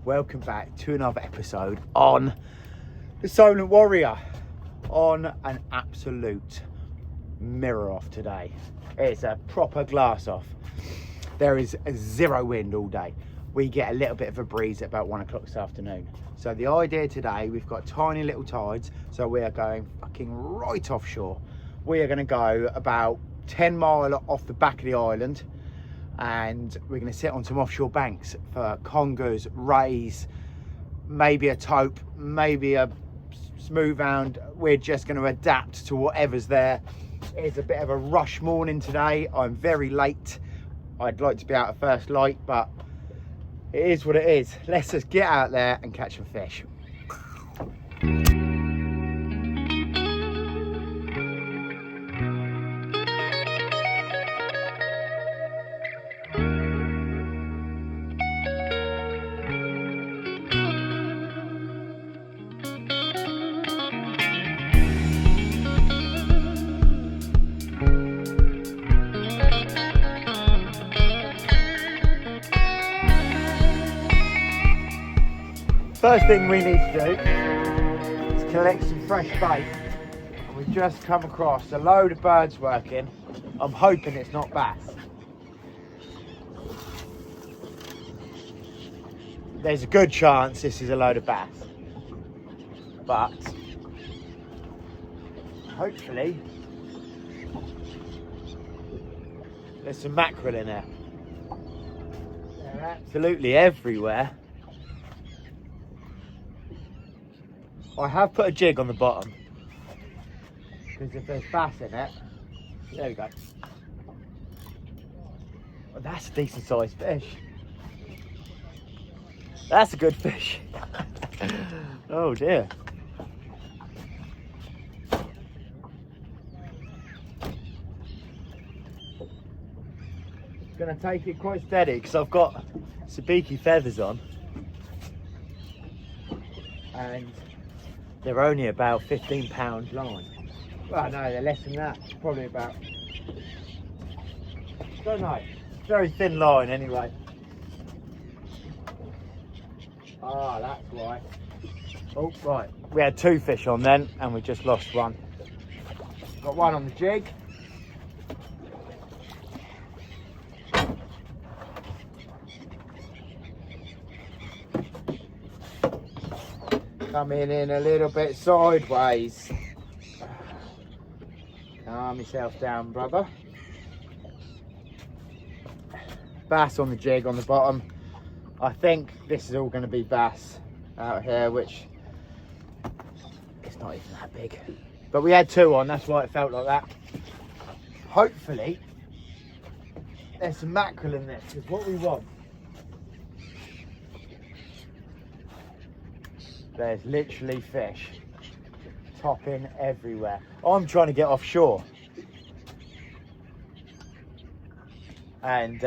welcome back to another episode on the Solent Warrior on an absolute mirror off today. It's a proper glass off. There is zero wind all day. We get a little bit of a breeze at about 1 o'clock this afternoon. So the idea today, we've got tiny little tides, so we are going fucking right offshore. We are going to go about 10 miles off the back of the island, and we're going to sit on some offshore banks for congers, rays, maybe a taupe, maybe a smooth round. We're just going to adapt to whatever's there. It's a bit of a rush morning today. I'm very late. I'd like to be out at first light, but it is what it is. Let's just get out there and catch some fish. First thing we need to do is collect some fresh bait. And we've just come across a load of birds working. I'm hoping it's not bass. There's a good chance this is a load of bass, but hopefully there's some mackerel in there. They're absolutely everywhere. I have put a jig on the bottom because if there's bass in it, there we go. Well, that's a decent sized fish. That's a good fish. Oh dear. Gonna take it quite steady because I've got sabiki feathers on, and they're only about 15 pound line. Well, no, they're less than that. Probably about, don't know. Very thin line anyway. Ah, that's why. Oh, right. We had 2 fish on then, and we just lost one. Got one on the jig. Coming in a little bit sideways. Calm yourself down, brother. Bass on the jig on the bottom. I think this is all going to be bass out here, which it's not even that big. But we had 2 on, that's why it felt like that. Hopefully there's some mackerel in this, because what we want, there's literally fish topping everywhere. I'm trying to get offshore, and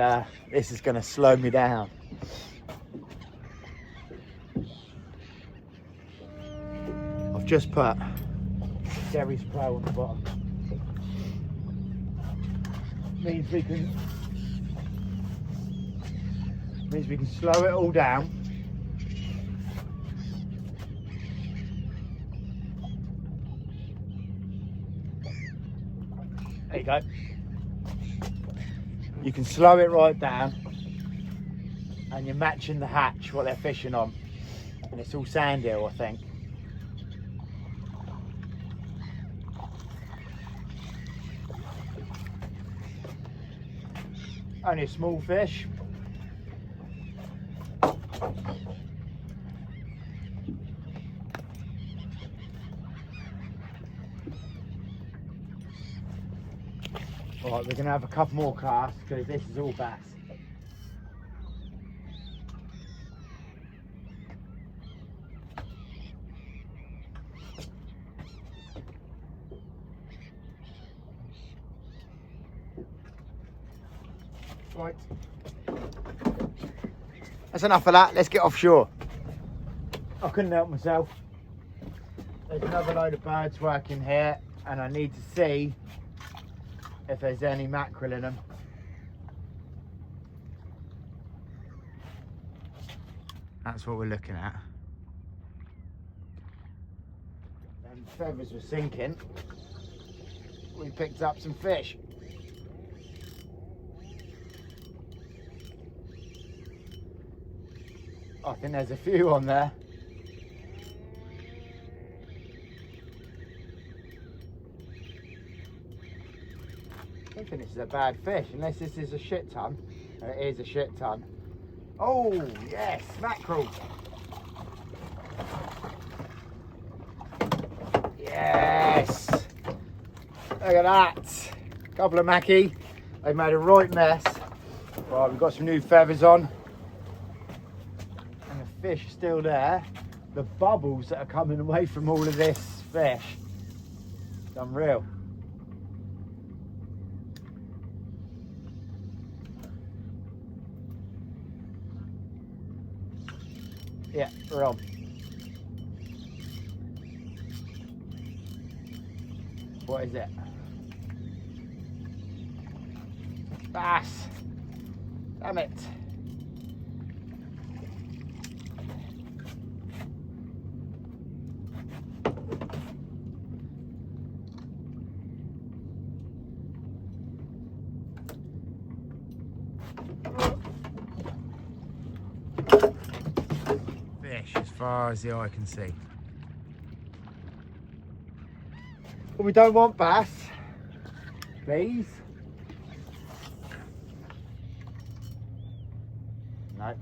this is going to slow me down. I've just put Jerry's Pro on the bottom. Means we can slow it all down. There you go. You can slow it right down, and you're matching the hatch, what they're fishing on, and it's all sand hill, I think. Only a small fish. Right, we're going to have a couple more casts because this is all bass. Right. That's enough of that. Let's get offshore. I couldn't help myself. There's another load of birds working here, and I need to see if there's any mackerel in them. That's what we're looking at. And feathers were sinking. We picked up some fish. I think there's a few on there. I don't think this is a bad fish, unless this is a shit ton. And it is a shit ton. Oh, yes, mackerel. Yes. Look at that. Couple of mackie. They made a right mess. Right, we've got some new feathers on. And the fish is still there. The bubbles that are coming away from all of this fish. It's unreal. Yeah, we're on. What is it? Bass. Damn it. Fish as far as the eye can see. But we don't want bass, please. No.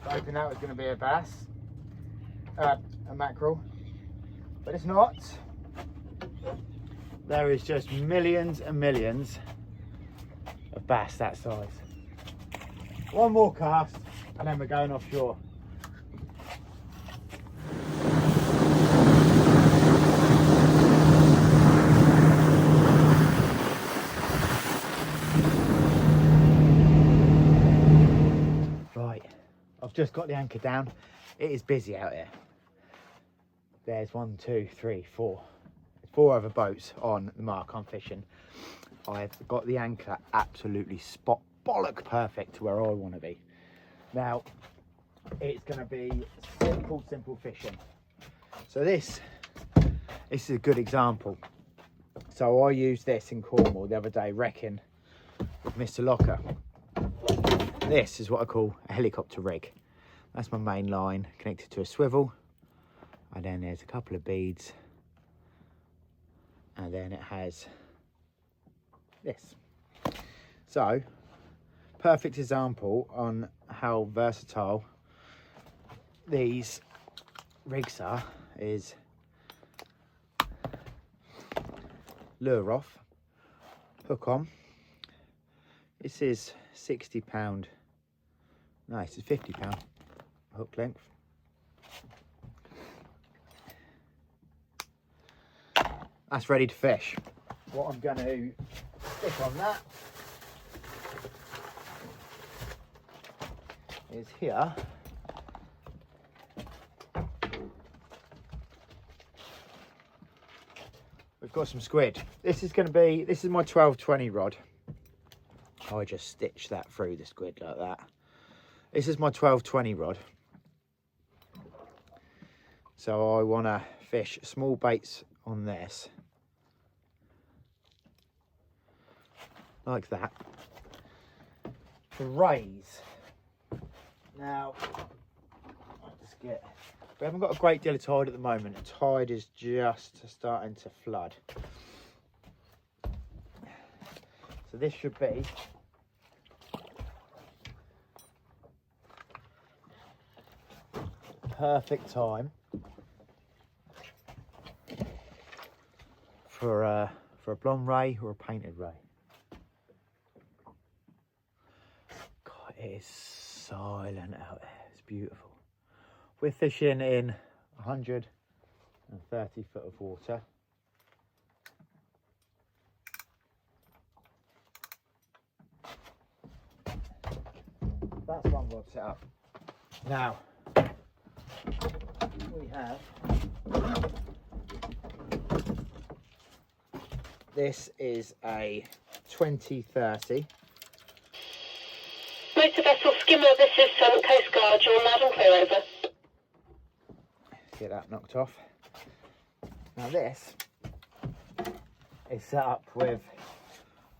Hoping that was going to be a bass, a mackerel, but it's not. There is just millions and millions of bass that size. One more cast and then we're going offshore. Right, I've just got the anchor down. It is busy out here. There's 1, 2, 3, 4. 4 other boats on the mark I'm fishing. I've got the anchor absolutely spot bollock perfect to where I want to be. Now, it's going to be simple fishing. So this is a good example. So I used this in Cornwall the other day, wrecking with Mr. Locker. This is what I call a helicopter rig. That's my main line connected to a swivel. And then there's a couple of beads. And then it has this. So, perfect example on how versatile these rigs are is lure off, hook on. This is £60. No, this is £50 hook length. That's ready to fish. What I'm going to stick on that is here. We've got some squid. This is my 12-20 rod. I just stitched that through the squid like that. This is my 12-20 rod. So I want to fish small baits on this. Like that. To raise. Now, we haven't got a great deal of tide at the moment. The tide is just starting to flood. So this should be perfect time for a blonde ray or a painted ray. God, it is silent out there. It's beautiful. We're fishing in 130 foot of water. That's one rod set up. Now, we have This is a 2030. Motor vessel skimmer, this is Solent Coast Guard. You're loud and clear, over. Get that knocked off. Now this is set up with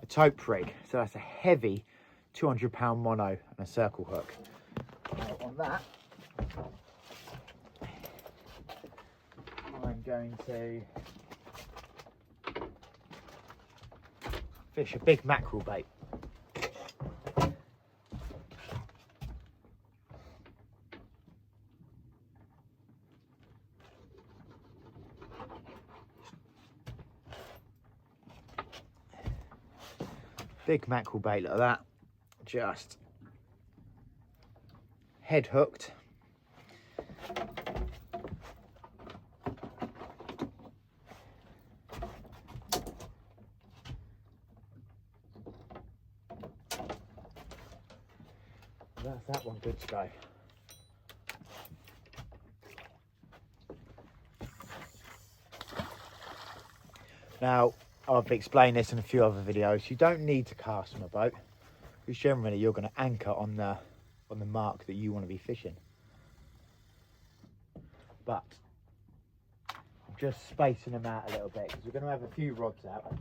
a tope rig, so that's a heavy 200-pound mono and a circle hook. Now on that, I'm going to fish a big mackerel bait. Big mackerel bait like that, just head hooked. That's that one good to go. Now, I've explained this in a few other videos. You don't need to cast from a boat, because generally you're going to anchor on the mark that you want to be fishing. But I'm just spacing them out a little bit because we're going to have a few rods out.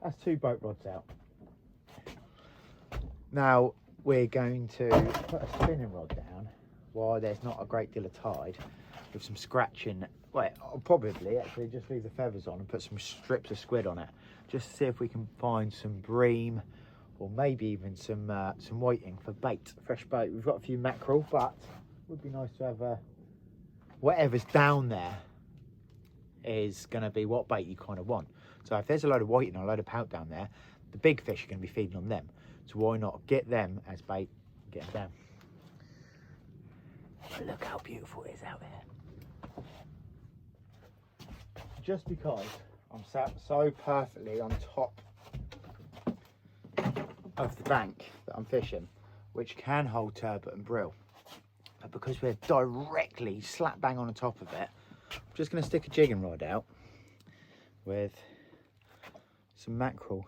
That's 2 boat rods out. Now we're going to put a spinning rod down while there's not a great deal of tide, with some scratching. Well, I'll probably actually just leave the feathers on and put some strips of squid on it, just to see if we can find some bream or maybe even some whiting for bait, fresh bait. We've got a few mackerel, but it would be nice to have whatever's down there is going to be what bait you kind of want. So if there's a load of whiting or a load of pout down there, the big fish are going to be feeding on them. So why not get them as bait and get them down? But look how beautiful it is out there. Just because I'm sat so perfectly on top of the bank that I'm fishing, which can hold turbot and brill, but because we're directly slap bang on the top of it, I'm just going to stick a jigging rod out with some mackerel,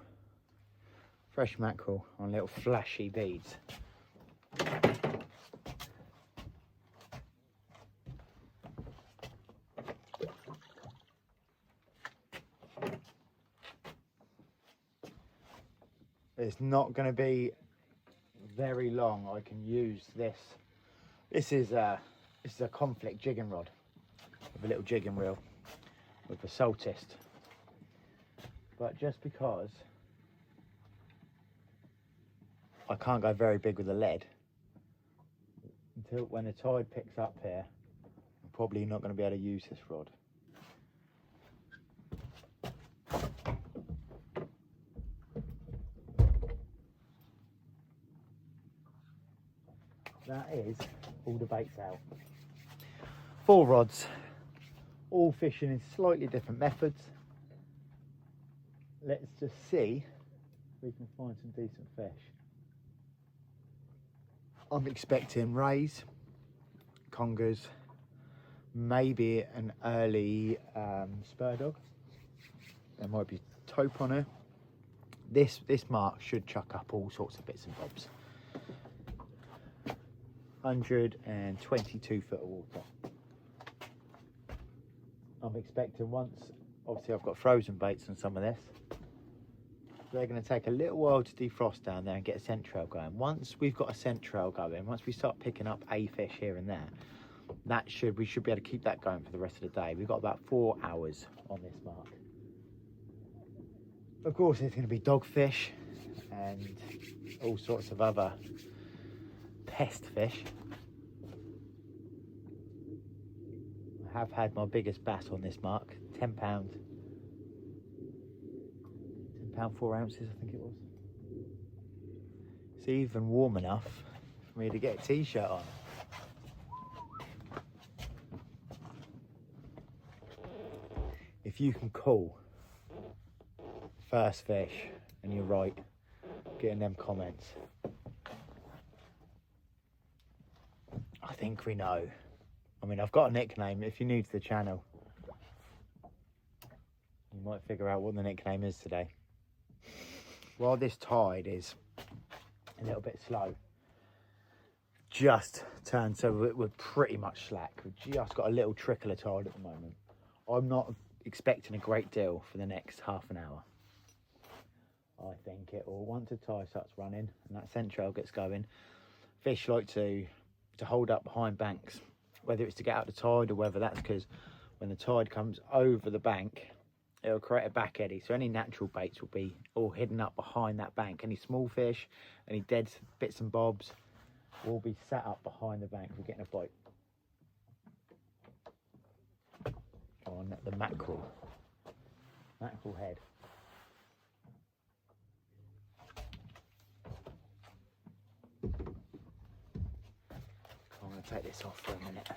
fresh mackerel on little flashy beads. It's not going to be very long. I can use this. This is a conflict jigging rod with a little jigging reel with a saltist. But just because I can't go very big with the lead, until when the tide picks up here, I'm probably not going to be able to use this rod. That is all the baits out. 4 rods, all fishing in slightly different methods. Let's just see if we can find some decent fish. I'm expecting rays, congers, maybe an early spur dog. There might be taupe on her. This mark should chuck up all sorts of bits and bobs. 122 foot of water. I'm expecting once, obviously I've got frozen baits on some of this. They're going to take a little while to defrost down there and get a scent trail going. Once we've got a scent trail going, once we start picking up a fish here and there, we should be able to keep that going for the rest of the day. We've got about 4 hours on this mark. Of course, there's going to be dogfish and all sorts of other pest fish. I have had my biggest bass on this mark, £10. £10 4 ounces, I think it was. It's even warm enough for me to get a t-shirt on. If you can call first fish and you're right, get in them comments. think we know. I mean, I've got a nickname. If you're new to the channel, you might figure out what the nickname is today. While this tide is a little bit slow, just turned, so we're pretty much slack. We've just got a little trickle of tide at the moment. I'm not expecting a great deal for the next half an hour. I think it will, once the tide starts running and that scent trail gets going, fish like to hold up behind banks, whether it's to get out the tide or whether that's because when the tide comes over the bank, it'll create a back eddy. So any natural baits will be all hidden up behind that bank. Any small fish, any dead bits and bobs will be sat up behind the bank. We're getting a bite. On the mackerel head. I'm going to take this off for a minute.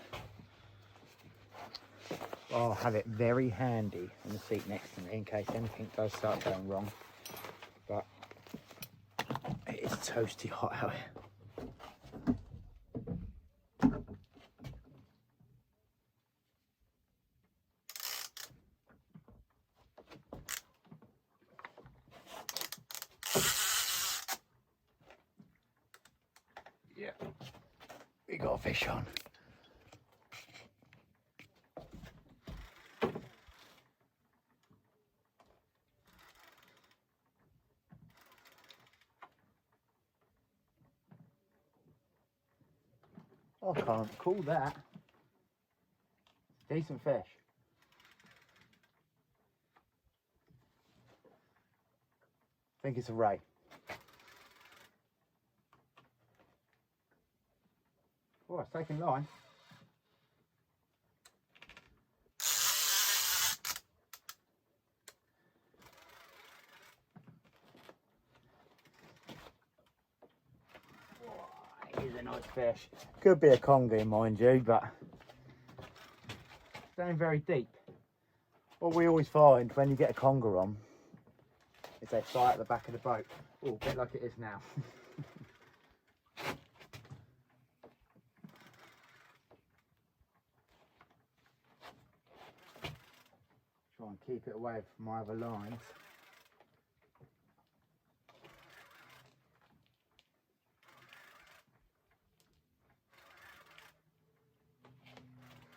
I'll have it very handy on the seat next to me in case anything does start going wrong. But it is toasty hot out here. Yeah, we got a fish on. I can't call that. Decent fish. I think it's a ray. Oh, it's taking line. He's a nice fish. Could be a conger, mind you, but it's going very deep. What we always find when you get a conger on is they fly at the back of the boat. Oh, a bit like it is now. Try and keep it away from my other lines.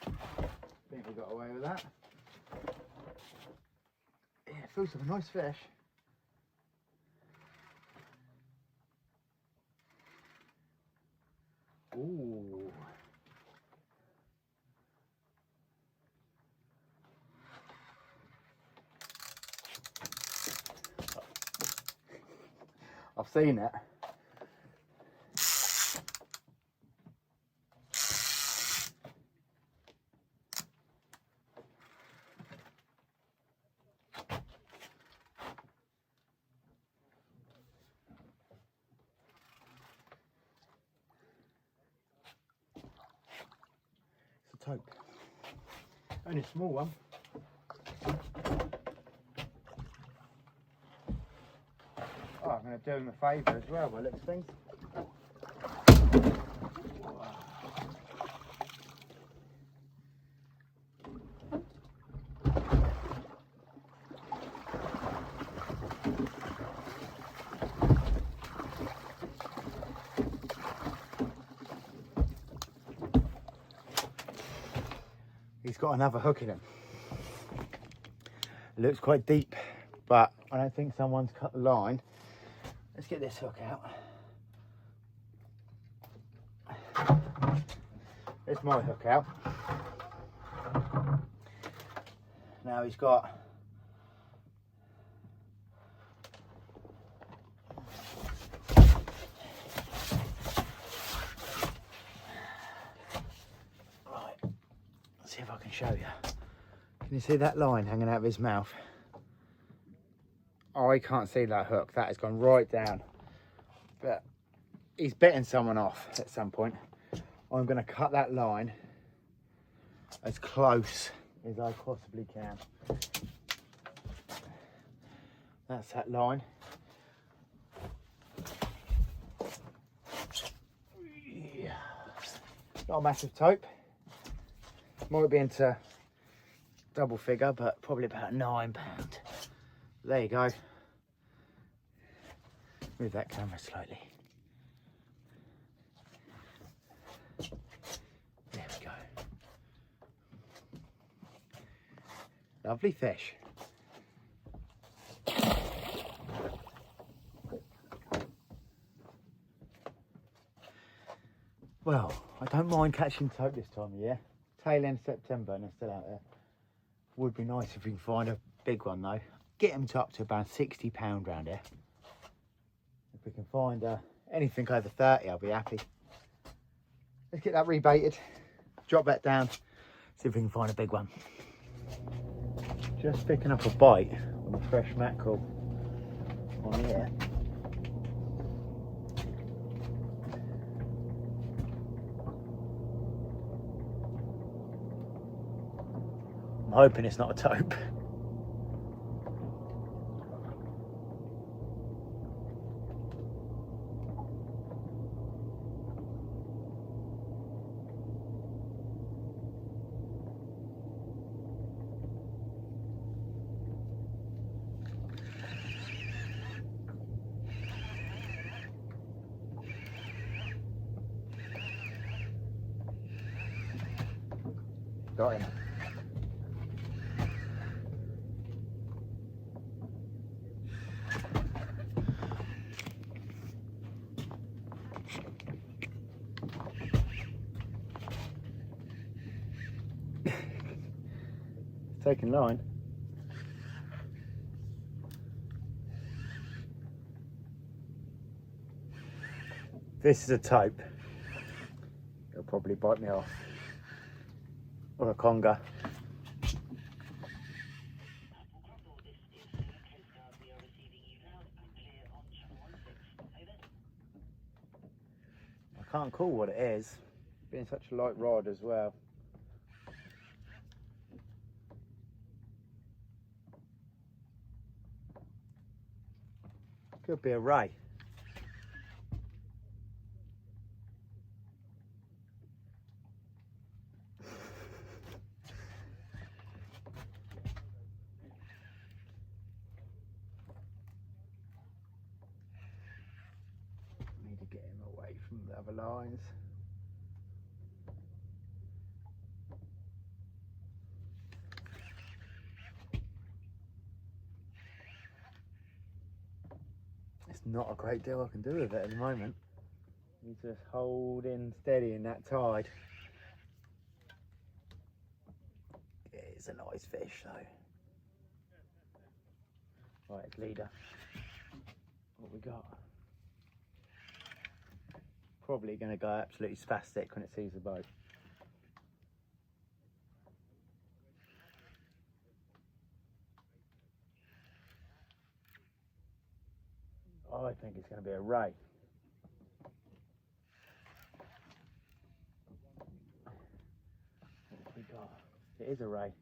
I think we got away with that. Yeah, it feels like a nice fish. Ooh. I've seen it. It's a tope. Only a small one. Oh, I'm going to do him a favour as well by the looks of things. He's got another hook in him. It looks quite deep, but I don't think someone's cut the line. Let's get this hook out. There's my hook out. Now he's got see if I can show you. Can you see that line hanging out of his mouth? Oh, I can't see that hook. That has gone right down. But he's betting someone off at some point. I'm going to cut that line as close as I possibly can. That's that line. Yeah. Not a massive tope. Might be into double figure, but probably about £9. There you go. Move that camera slightly. There we go. Lovely fish. Well, I don't mind catching tope this time of year. Tail end September and they're still out there. Would be nice if we can find a big one though. Get them to up to about £60 round here. If we can find anything over 30, I'll be happy. Let's get that rebaited, drop that down, see if we can find a big one. Just picking up a bite on a fresh mackerel on here. I'm hoping it's not a tope. Got him. Taking line. This is a tope. It'll probably bite me off. Or a conger. I can't call what it is, being such a light rod as well. Could be a ray. Need to get him away from the other lines. It's not a great deal I can do with it at the moment. He's just holding steady in that tide. It's a nice fish though. Right, it's leader. What we got? Probably going to go absolutely spastic when it sees the boat. I think it's going to be a ray. What have we got? It is a ray.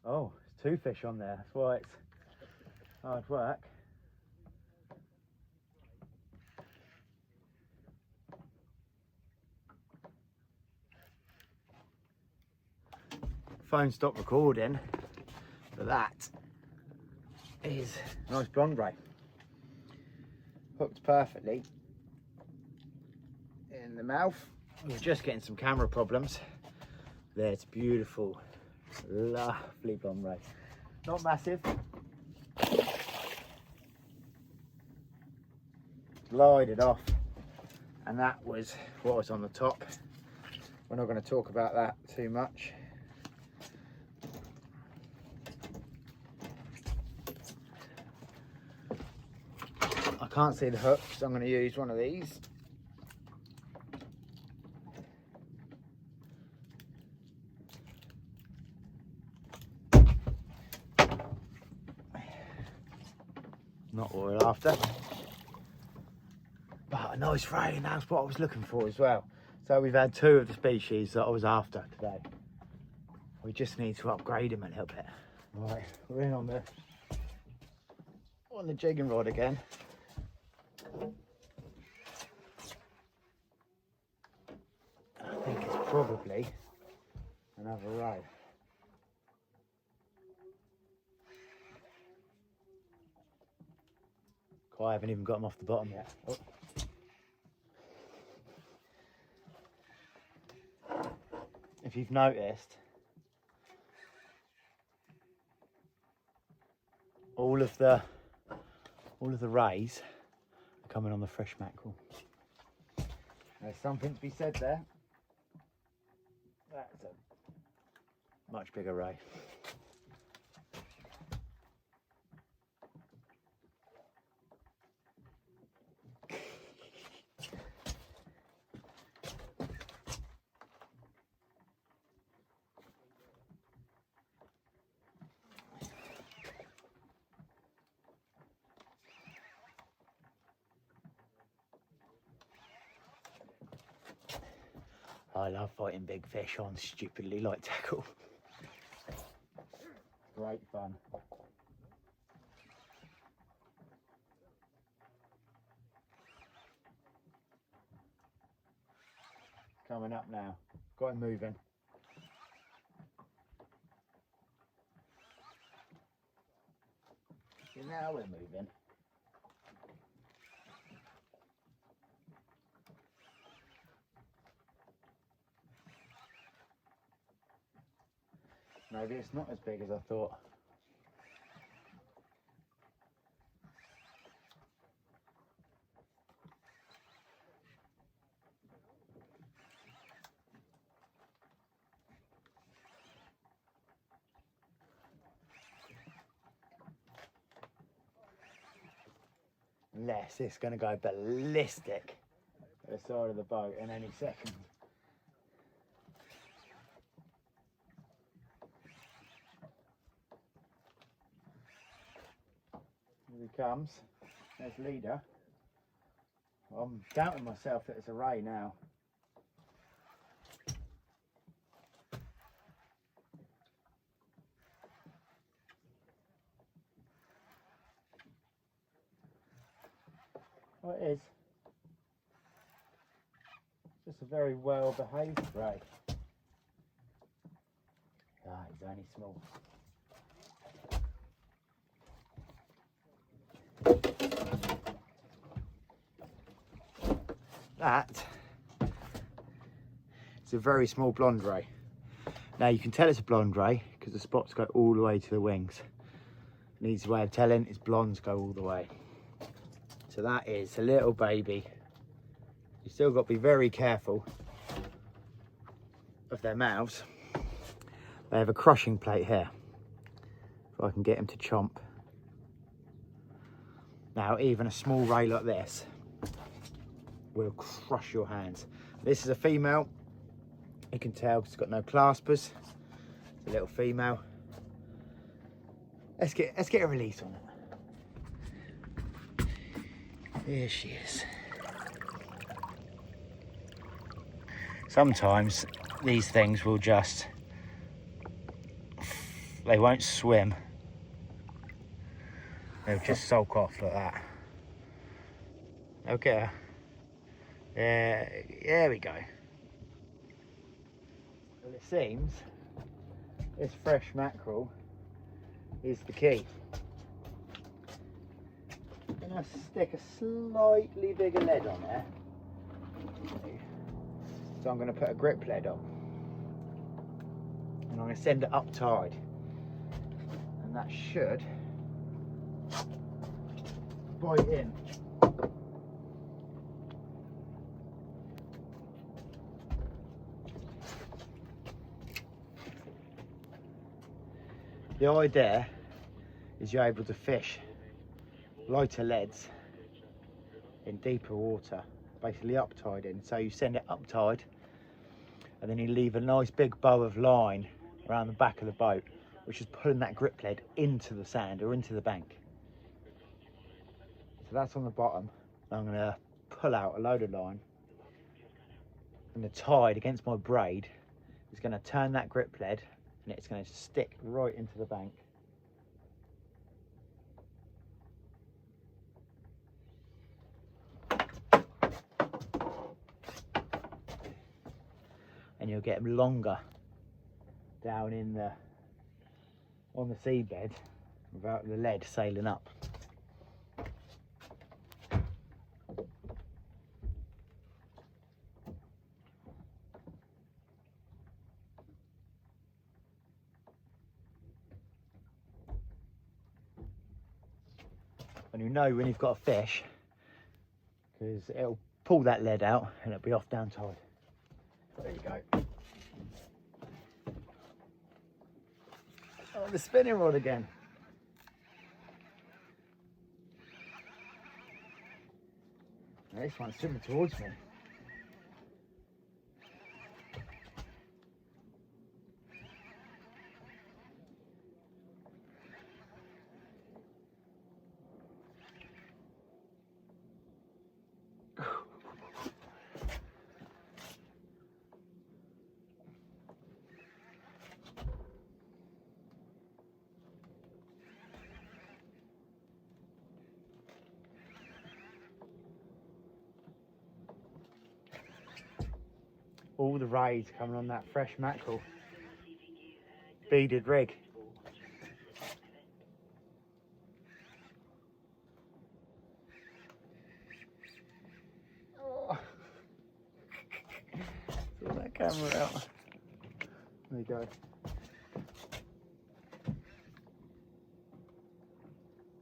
Oh, there's 2 fish on there. That's why it's hard work. Phone stopped recording, but that is a nice blonde ray. Hooked perfectly in the mouth. We're just getting some camera problems. There, it's beautiful, lovely blonde ray. Not massive. Glided off, and that was what was on the top. We're not going to talk about that too much. I can't see the hook, so I'm going to use one of these. Not what we're after. But a nice ray, and that's what I was looking for as well. So we've had 2 of the species that I was after today. We just need to upgrade them a little bit. Right, we're in on the jigging rod again. I think it's probably another ray. I haven't even got them off the bottom yet. Oh. If you've noticed, all of the rays are coming on the fresh mackerel. There's something to be said there. That's a much bigger ray. I love fighting big fish on stupidly light tackle. Great fun. Coming up now. Got him moving. So now we're moving. Maybe it's not as big as I thought. Unless it's going to go ballistic at the side of the boat in any second. Here he comes. There's leader. I'm doubting myself that it's a ray now. Oh, it is. Just a very well behaved ray. Ah, he's only small. That is a very small blonde ray. Now you can tell it's a blonde ray because the spots go all the way to the wings. An easy way of telling is blondes go all the way. So that is a little baby. You still got to be very careful of their mouths. They have a crushing plate here. If I can get him to chomp. Now even a small ray like this will crush your hands. This is a female. You can tell it's got no claspers. It's a little female. Let's get a release on it. Here she is. Sometimes these things will just, they won't swim. They'll just sulk off like that. Okay. There we go. Well, it seems this fresh mackerel is the key. I'm going to stick a slightly bigger lead on there. So I'm going to put a grip lead on. And I'm going to send it up tide. And that should bite in. The idea is you're able to fish lighter leads in deeper water, basically up tide in. So you send it up tide and then you leave a nice big bow of line around the back of the boat, which is pulling that grip lead into the sand or into the bank. So that's on the bottom. I'm going to pull out a load of line, and the tide against my braid is going to turn that grip lead and it's going to stick right into the bank. and you'll get them longer down in the on the seabed without the lead sailing up. And you know when you've got a fish, because it'll pull that lead out and it'll be off down tide. There you go. Oh, the spinning rod again. Now, this one's swimming towards me. All the rays coming on that fresh mackerel beaded rig. Oh. Sort that camera out. There you go.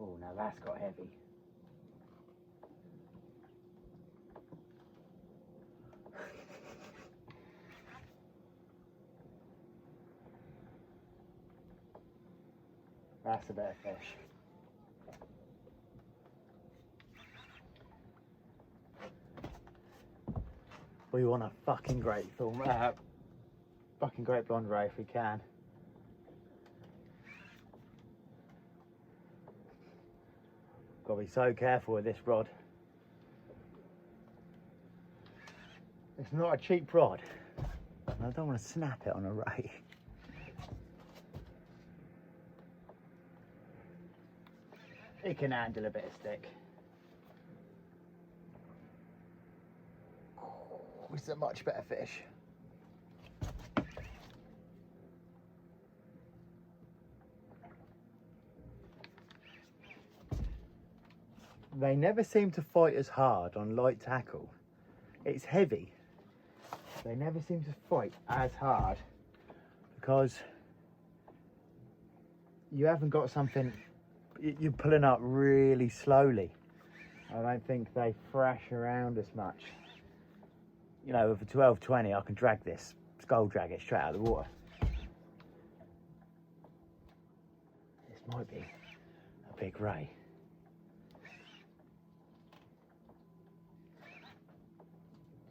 Oh, now that's got heavy. That's a better fish. We want a fucking great film, fucking great blonde ray if we can. Gotta be so careful with this rod. It's not a cheap rod. I don't want to snap it on a ray. It can handle a bit of stick. Oh, it's a much better fish. They never seem to fight as hard on light tackle. It's heavy. They never seem to fight as hard because you haven't got something. You're pulling up really slowly. I don't think they thrash around as much. You know, with a 12-20, I can drag this, skull drag it straight out of the water. This might be a big ray.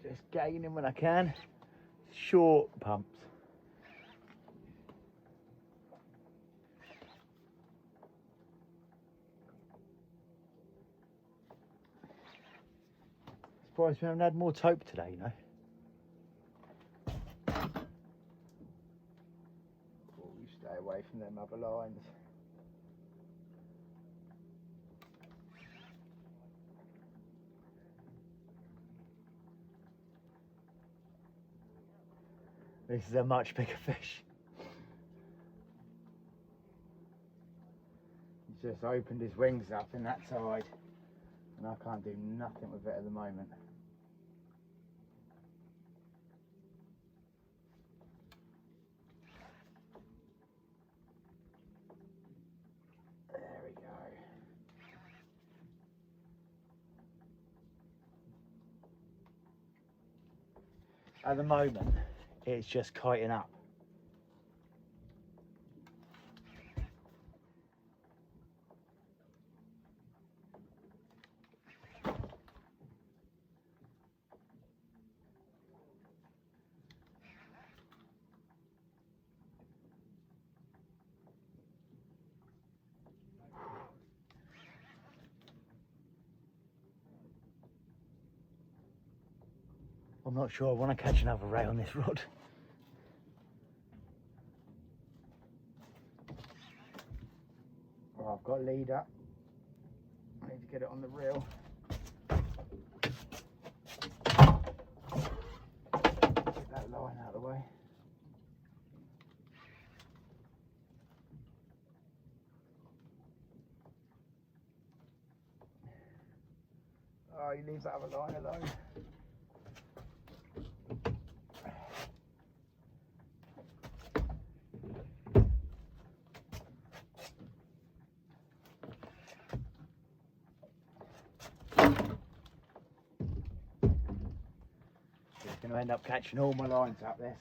Just gaining when I can. Short pumps. Surprised we haven't had more taupe today, you know. Oh, you stay away from them other lines. This is a much bigger fish. He's just opened his wings up in that side, and I can't do nothing with it at the moment. There we go. At the moment, it's just kiting up. I'm not sure I want to catch another ray on this rod. Oh, I've got lead up. I need to get it on the reel. Get that line out of the way. he leaves that other line alone. It's going to end up catching all my lines up this.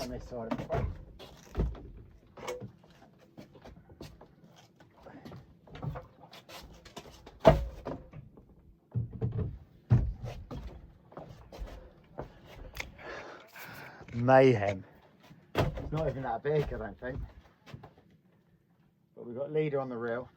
On this side of the boat. Mayhem. It's not even that big, I don't think. But we've got leader on the reel.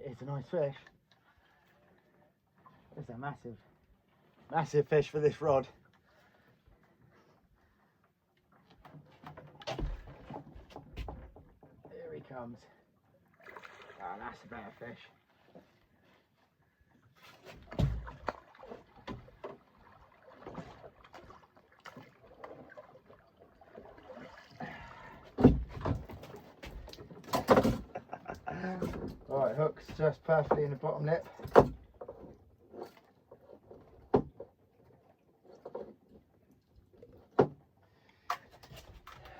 It's a nice fish. It's a massive fish for this rod. Here he comes. Ah, that's a better fish. Alright, hook's just perfectly in the bottom lip.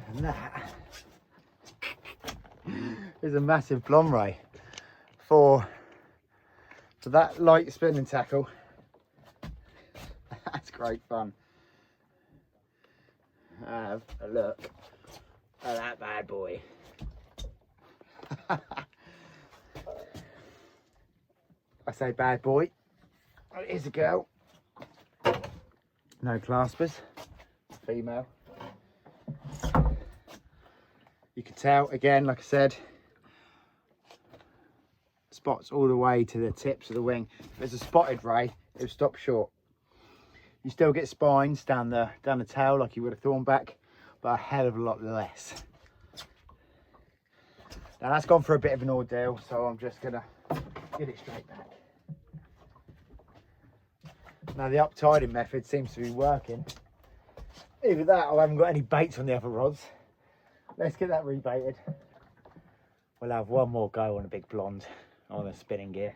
And that is a massive blonde ray for that light spinning tackle. That's great fun. Have a look at that bad boy. I say bad boy. Oh, it is a girl. No claspers. Female. You can tell again, like I said, spots all the way to the tips of the wing. If there's a spotted ray, it'll stop short. You still get spines down the tail like you would a thornback, but a hell of a lot less. Now that's gone for a bit of an ordeal, so I'm just gonna get it straight back. Now the up-tiding method seems to be working. Either that or I haven't got any baits on the other rods. Let's get that rebaited. We'll have one more go on a big blonde, on the spinning gear,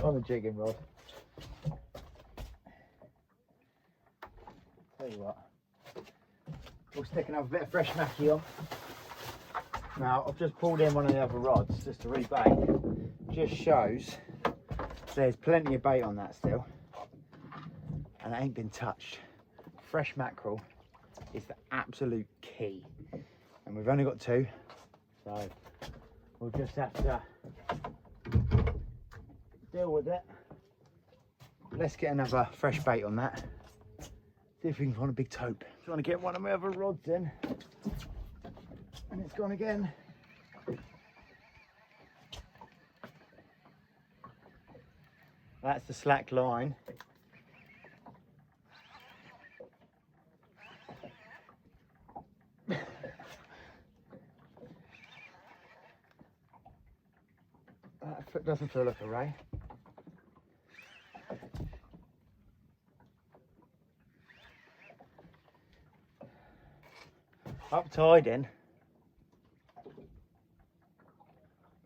on the jigging rod. Tell you what, we'll stick another bit of fresh mackie on. Now I've just pulled in one of the other rods just to rebait. Just shows there's plenty of bait on that still, and it ain't been touched. Fresh mackerel is the absolute key, and we've only got two, so we'll just have to deal with it. Let's get another fresh bait on that. See if we can find a big taupe. Trying to get one of my other rods in, and it's gone again. That's the slack line. That doesn't feel like a ray. Up-tiding.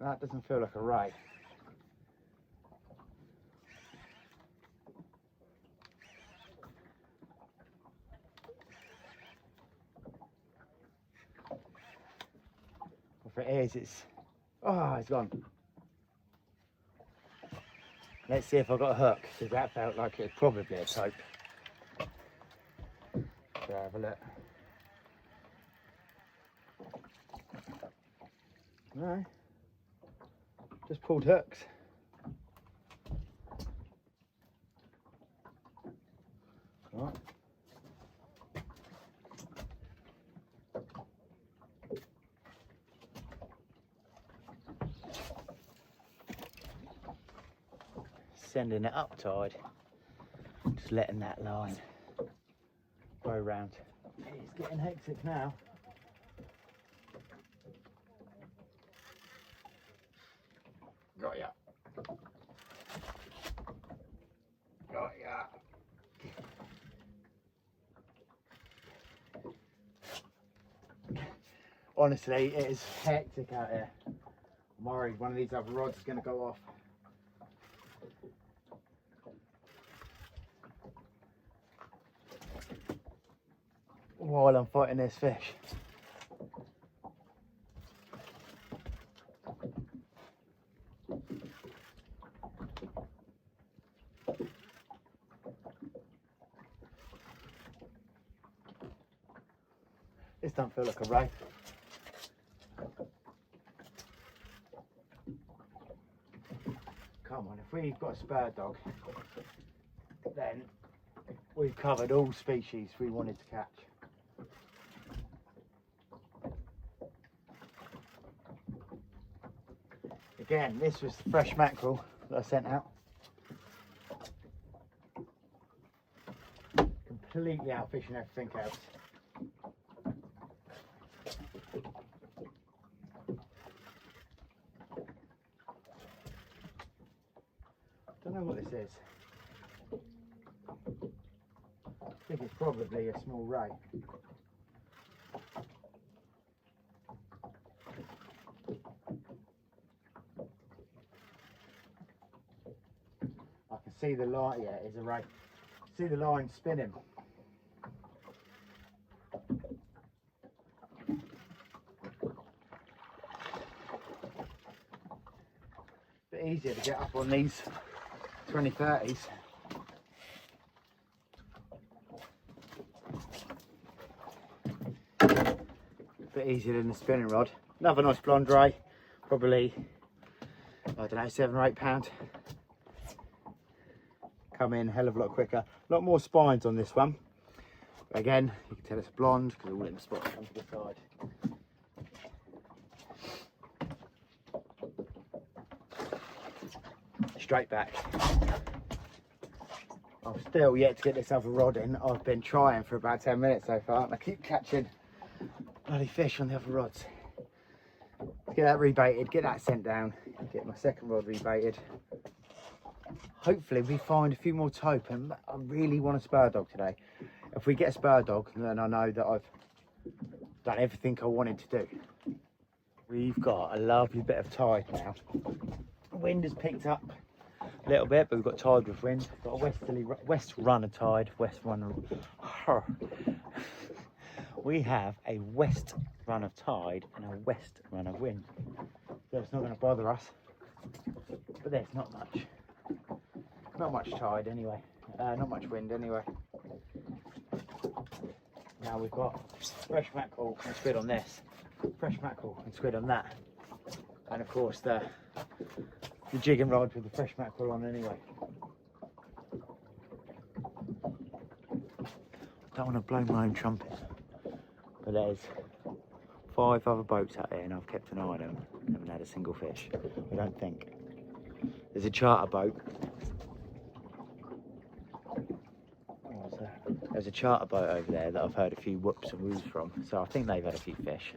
That doesn't feel like a ray. If it is, it's... Oh, it's gone. Let's see if I got a hook, because that felt like it's probably a taupe. So have a look. No, just pulled hooks. Right. sending it up tide, just letting that line go round. It's getting hectic now. Got ya. Got ya. Honestly, it is hectic out here. I'm worried one of these other rods is going to go off. While I'm fighting this fish. This don't feel like a ray. Come on, if we've got a spur dog, then we've covered all species we wanted to catch. Again, this was the fresh mackerel that I sent out. Completely out fishing everything else. Don't know what this is. I think it's probably a small ray. I can see the line, yeah, it's a ray. See the line spinning. Bit easier to get up on these 2030s. Bit easier than the spinning rod. Another nice blonde ray, probably, I don't know, £7 or £8. Come in a hell of a lot quicker. A lot more spines on this one. But again, you can tell it's blonde because all in the spots come to the side. Straight back. I've still yet to get this other rod in. I've been trying for about 10 minutes so far and I keep catching bloody fish on the other rods. Let's get that rebaited, get that sent down, get my second rod rebaited. Hopefully we find a few more tope, and I really want a spur dog today. If we get a spur dog, then I know that I've done everything I wanted to do. We've got a lovely bit of tide now. The wind has picked up a little bit, but we've got tide with wind. We've got a west runner tide, we have a west run of tide and a west run of wind. So it's not going to bother us, but there's not much tide anyway, not much wind anyway. Now we've got fresh mackerel and squid on this, fresh mackerel and squid on that, and of course the jigging rod with the fresh mackerel on anyway. Don't want to blow my own trumpet, but there's 5 other boats out there and I've kept an eye on them. Haven't had a single fish, I don't think. There's a charter boat. There's a charter boat over there that I've heard a few whoops and woos from, so I think they've had a few fish.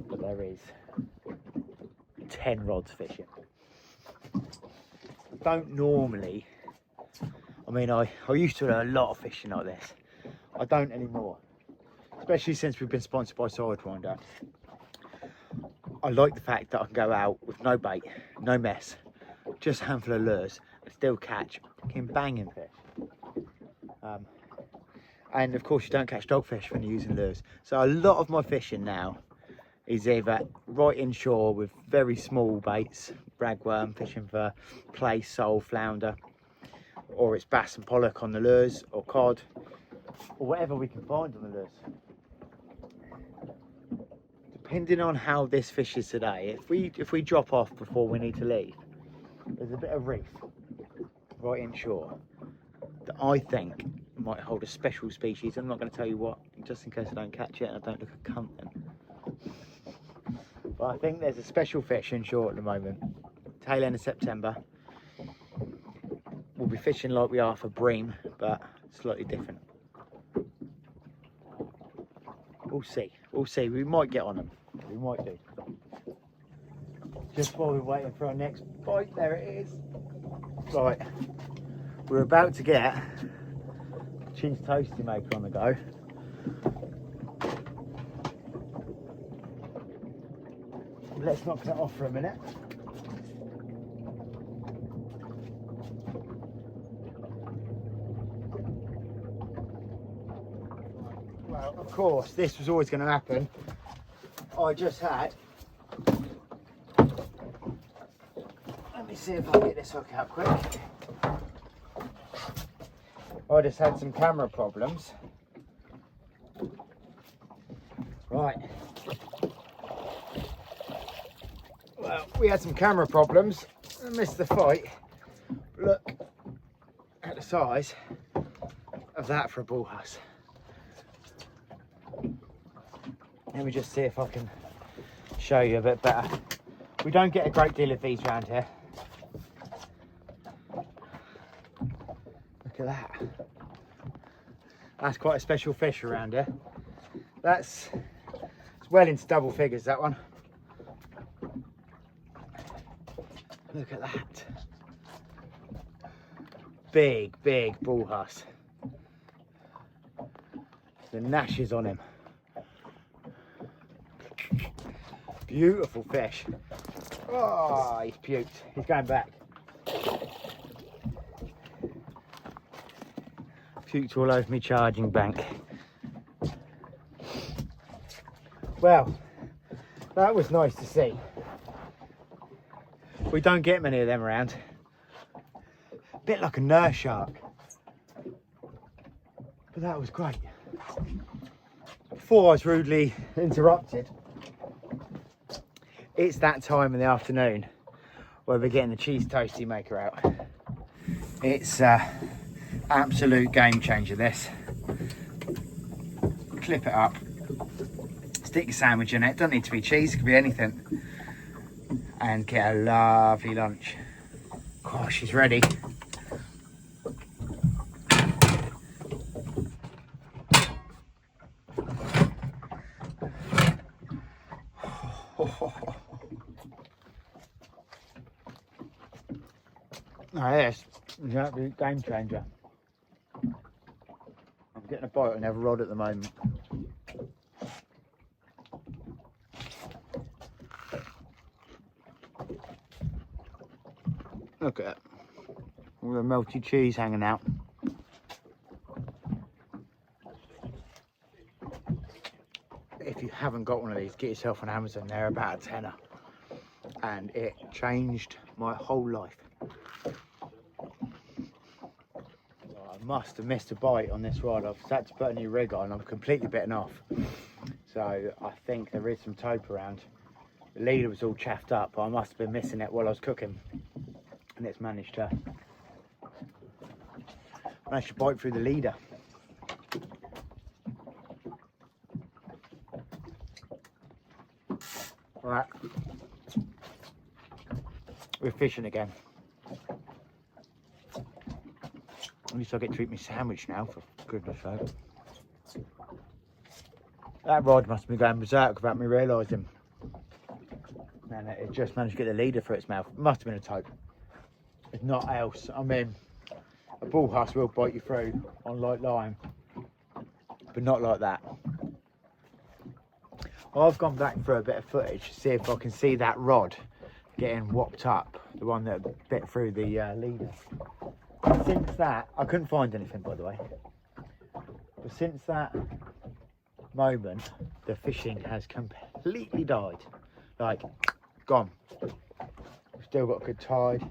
But there is 10 rods fishing. Don't normally, I mean, I used to do a lot of fishing like this. I don't anymore, especially since we've been sponsored by Sidewinder. I like the fact that I can go out with no bait, no mess, just a handful of lures and still catch fucking banging fish. And of course you don't catch dogfish when you're using lures. So a lot of my fishing now is either right inshore with very small baits, ragworm, fishing for plaice, sole, flounder, or it's bass and pollock on the lures, or cod, or whatever we can find on the lures. Depending on how this fish is today, if we drop off before we need to leave, there's a bit of reef right inshore that I think might hold a special species. I'm not going to tell you what, just in case I don't catch it and I don't look a cunt then. But I think there's a special fish inshore at the moment, tail end of September. we'll be fishing like we are for bream, but slightly different. We'll see. We'll see. We might get on them. We might do. Just while we're waiting for our next bite, there it is. Right, we're about to get cheese toasty maker on the go. Let's knock that off for a minute. Well, of course, this was always going to happen. I just had, let me see if I can get this hook out quick. I just had some camera problems. Right. Well, we had some camera problems. I missed the fight. Look at the size of that for a bull huss. Let me just see if I can show you a bit better. We don't get a great deal of these around here. Look at that. That's quite a special fish around here. It's well into double figures, that one. Look at that. Big bull huss. The gnashes on him. Beautiful fish. Oh, he's puked. He's going back. Puked all over me charging bank. Well, that was nice to see. We don't get many of them around. A bit like a nurse shark. But that was great. Before I was rudely interrupted, it's that time in the afternoon where we're getting the cheese toasty maker out. It's absolute game changer, this. Clip it up, stick your sandwich in it, doesn't need to be cheese, it could be anything, and get a lovely lunch. Oh, she's ready. Oh, yes, it's an absolute game changer. I'm getting a bite on every rod at the moment. Look at it, all the melty cheese hanging out. If you haven't got one of these, get yourself on Amazon. They're about a tenner, and it changed my whole life. I must have missed a bite on this rod. I've had to put a new rig on. I'm completely bitten off, so I think there is some tope around. The leader was all chaffed up, but I must have been missing it while I was cooking, and it's managed to bite through the leader. Right, we're fishing again. At least I get to eat my sandwich now, for goodness sake. That rod must have been going berserk without me realising. And it just managed to get the leader through its mouth. It must have been a tope. If not else, I mean, a bull huss will bite you through on light line, but not like that. Well, I've gone back for a bit of footage to see if I can see that rod getting whopped up, the one that bit through the leader. Since that, I couldn't find anything, by the way, but since that moment, the fishing has completely died. Like, gone. We've still got a good tide.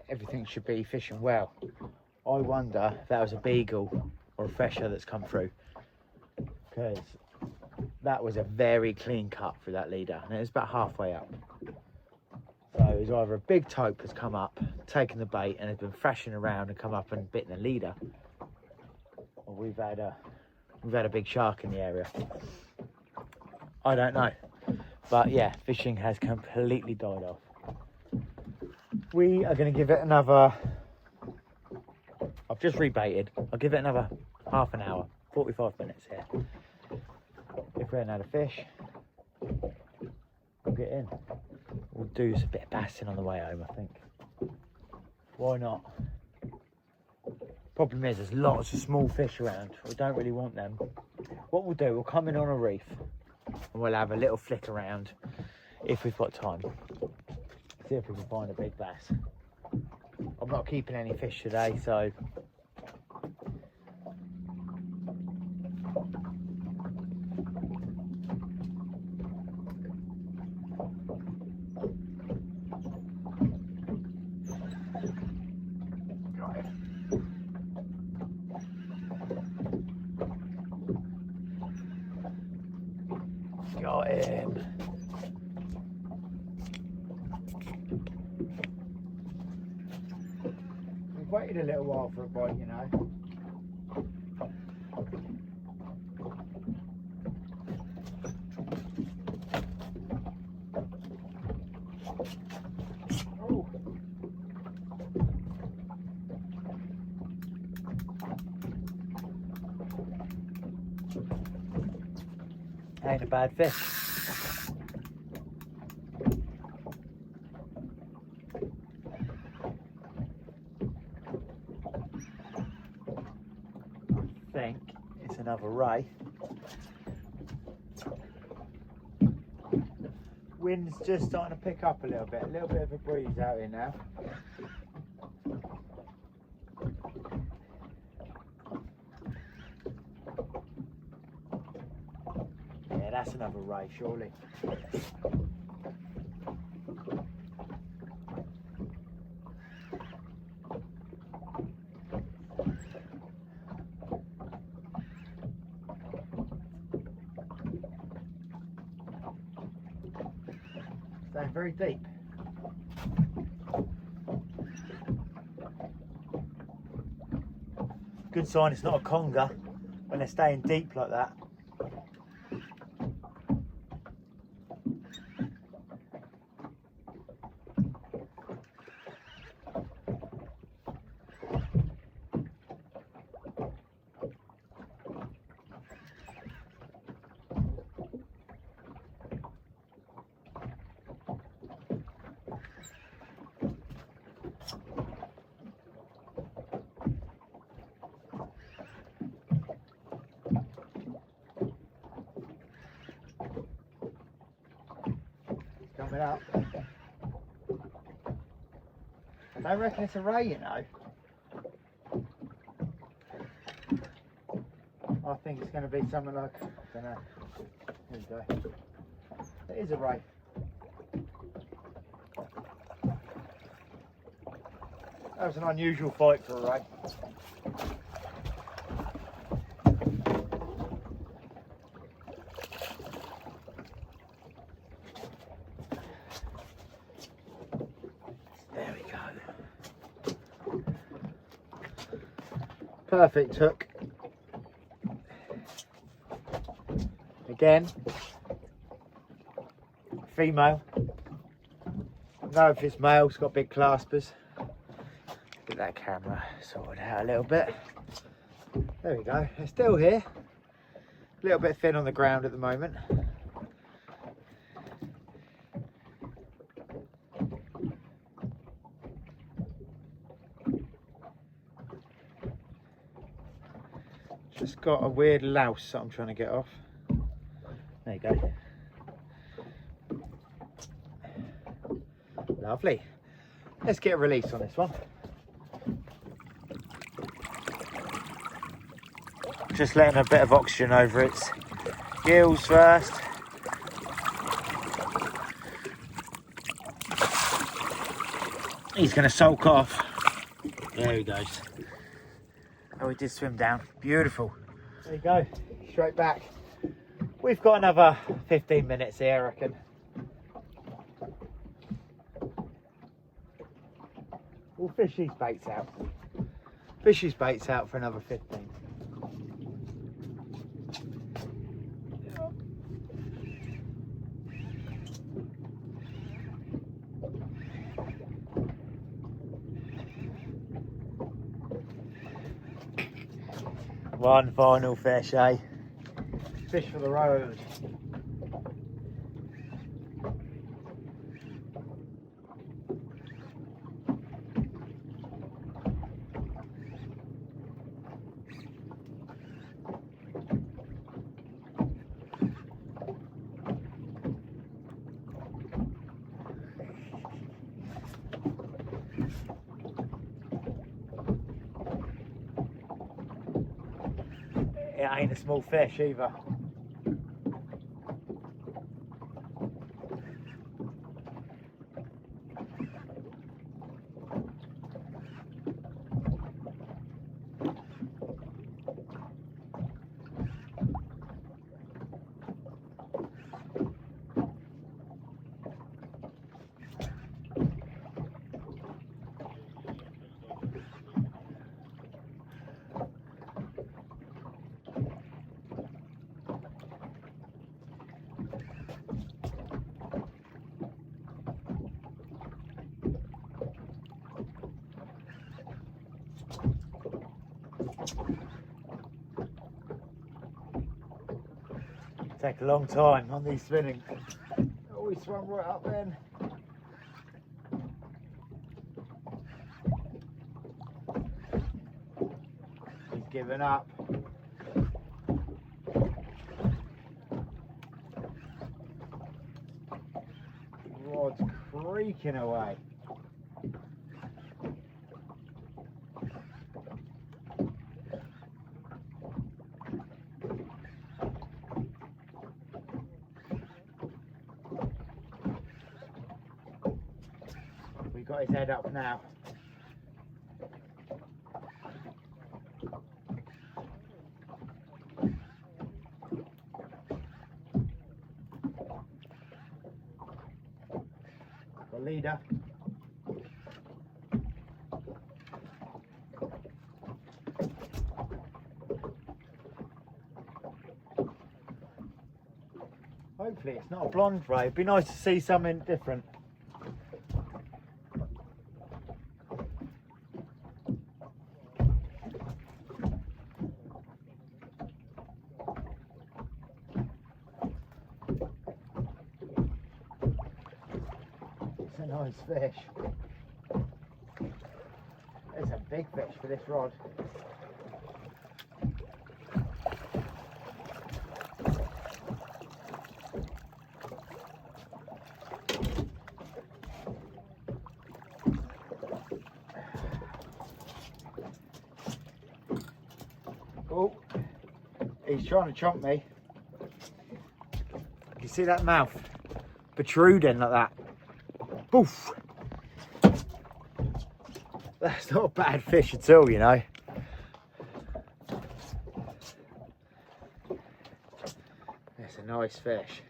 Everything should be fishing well. I wonder if that was a beagle or a fresher that's come through, because that was a very clean cut through that leader, and it was about halfway up. So it was either a big tope that's come up, taken the bait, and has been thrashing around and come up and bitten the leader, or we've had a big shark in the area. I don't know, but yeah, fishing has completely died off. We are going to give it another just rebaited. I'll give it another half an hour, 45 minutes here. If we haven't had a fish, we'll get in. We'll do a bit of bassing on the way home, I think. Why not? Problem is, there's lots of small fish around. We don't really want them. What we'll do, we'll come in on a reef and we'll have a little flick around if we've got time. See if we can find a big bass. I'm not keeping any fish today, so got him. We've waited a little while for a bite, you know. Oh. Ain't a bad fish. I think it's another ray. Wind's just starting to pick up a little bit of a breeze out here now. Yeah, that's another ray, surely. Staying very deep. Good sign it's not a conger when they're staying deep like that. Coming up. I reckon it's a ray, you know. I think it's going to be something like, I don't know. Here we go. It is a ray. That was an unusual fight for a ray. There we go. Perfect hook. Again, female. Know if it's male, it's got big claspers. Get that camera sorted out a little bit. There we go, they're still here. A little bit thin on the ground at the moment. Just got a weird louse that I'm trying to get off. There you go. Lovely. Let's get a release on this one. Just letting a bit of oxygen over its gills first. He's going to sulk off. There he goes. Oh, he did swim down. Beautiful. There you go. Straight back. We've got another 15 minutes here, I reckon. We'll fish these baits out. Fish these baits out for another 15. One final fish, eh? Fish for the road. It ain't a small fish either. Take a long time on these spinning. Always swam right up then. He's given up. Rod's creaking away. We've got his head up now. The leader. Hopefully it's not a blonde ray. It'd be nice to see something different. It's a nice fish. It's a big fish for this rod. Oh, he's trying to chomp me. You see that mouth protruding like that? Boof! That's not a bad fish at all, you know. That's a nice fish.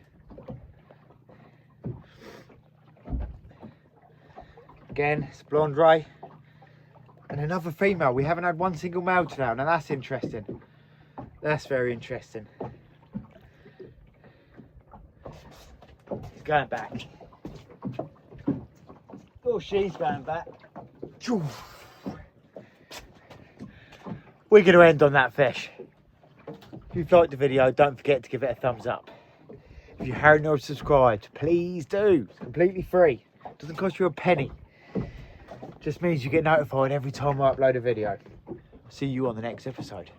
Again, it's blonde ray. And another female. We haven't had one single male today. Now that's interesting. That's very interesting. He's going back. Oh, she's going back. We're going to end on that fish. If you've liked the video, don't forget to give it a thumbs up. If you haven't already subscribed, please do. It's completely free. It doesn't cost you a penny. Just means you get notified every time I upload a video. See you on the next episode.